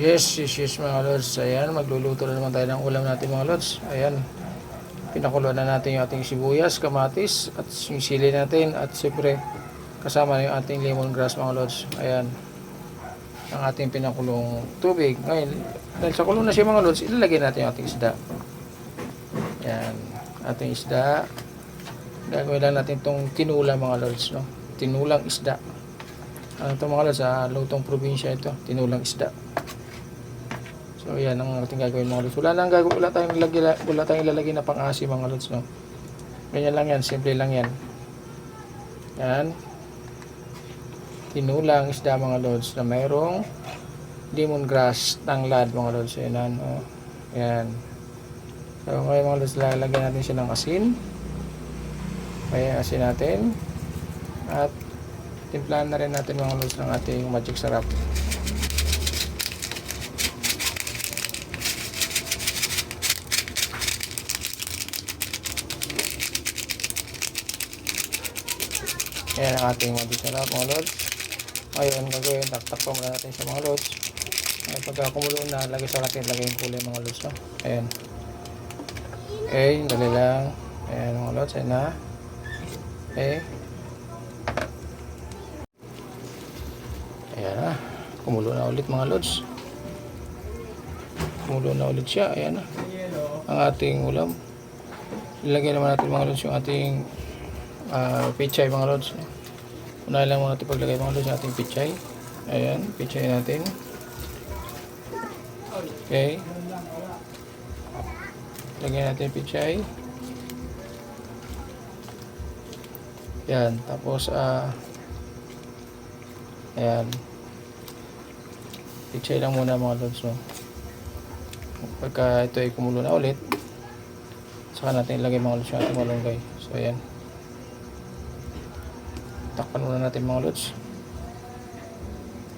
Yes mga lods. Ayan, magluluto na naman tayo ng ulam natin mga lods. Ayan, pinakuluan na natin yung ating sibuyas, kamatis, at yung sili natin. At siyempre, kasama na yung ating lemongrass mga lods. Ayan, ang ating pinakulong tubig. Ngayon, dahil sa kulong na siya mga lods, ilalagay natin yung ating isda. Ayan, ating isda. Gagawin lang natin itong tinula mga lods, no? Tinulang isda. Ano ito mga lods, sa lutong probinsya ito, tinulang isda. So yan ang ating gagawin mga lods. Wala tayong ilalagay na pang-asim mga lods, no? Ganyan lang yan, simple lang yan. Yan. Tinulang isda mga lods na mayroong lemongrass, tanglad mga lods. Yan, oh. Yan. So ngayon mga lods, lalagyan natin siya ng asin. Kaya asin natin. At timplahan na rin natin mga lods ng ating magic sarap. Ayan ang ating magic sarap mga lods. Ngayon gagawin, taktak muna natin sa mga lods. Ngayon pagka kumulo na, lagay sa natin, lagay yung kulay mga lods, no? Ayan. Okay, dali lang. Ayan mga lods, ayan na. Okay. Ayan na. Kumulo na ulit mga lods. Kumulo na ulit siya. Ayan na. Ang ating ulam. Ilagay naman natin mga lods yung ating pichay mga lods. Unahin lang muna natin paglagay mga lods yung ating pichay. Ayan, pichay natin. Okay. Lagyan natin yung pichay. Ayan, tapos ayan. Pichay lang muna mga lods, no? Pagka ito ay kumulo na ulit, saka natin ilagay mga lods yung ating malunggay. So ayan, takpan muna natin mga lods.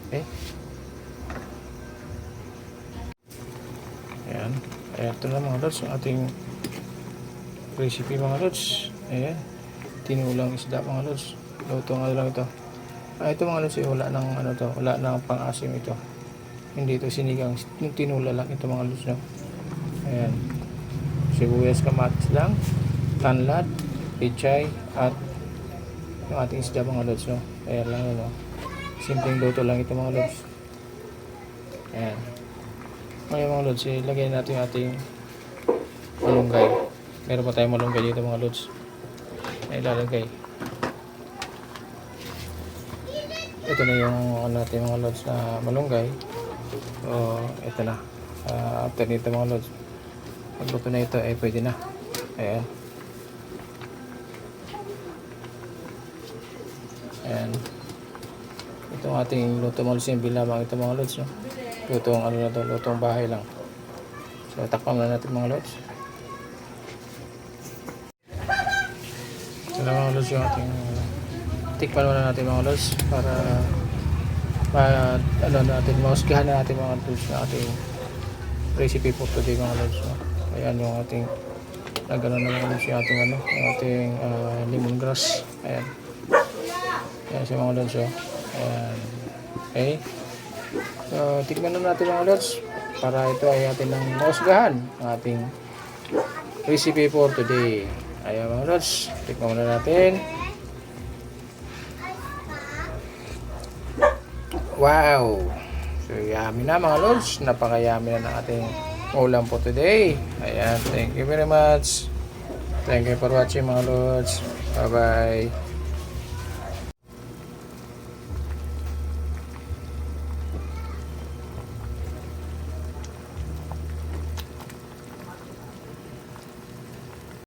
Okay. Ayan, ito na mga lods yung ating recipe mga lods. Ayan, tinulang isda mga lods. Lutong ano lang ito. Ito mga lods, wala nang ano to, wala nang pang-asim ito. Hindi ito sinigang, yung tinula lang ito mga lods, no? Ayan, sibuyas, kamatis lang, tanlad, pichay, at yung ating isda mga lods, no? Ayan lang yun, no? Simpleng luto lang ito mga lods. Ayan. Ngayon mga lods, ilagay natin yung ating malunggay. Meron pa tayong malunggay dito mga lods. Ay ilalagay. Ito na yung natin mga lods na malunggay. So ito na. After nito mga lods, pagluto na ito ay pwede na. Ayan. Ayan. Itong ating luto mga lods, simple lamang ito mga lods, no? Lutong ano na to, lutong bahay lang. So takpan na natin mga lods. Ito na mga lods yung ating tikpan muna natin mga lods para ano natin, mahusgahan na natin mga lods na ating recipe for today mga lods, no? Ayan yung ating nagano na mga lods yung ating ano, yung ating lemongrass. Ayan. Ayan siya mga lods, oh. Ayan. Okay. So tikman na natin mga lods para ito ay atin ng mahusgahan ang ating recipe for today. Ayan mga lods, tikman muna natin. Wow! So yummy na mga lods, napaka-yummy na ng ating ulam for today. Ayan, thank you very much. Thank you for watching mga lods. Bye bye.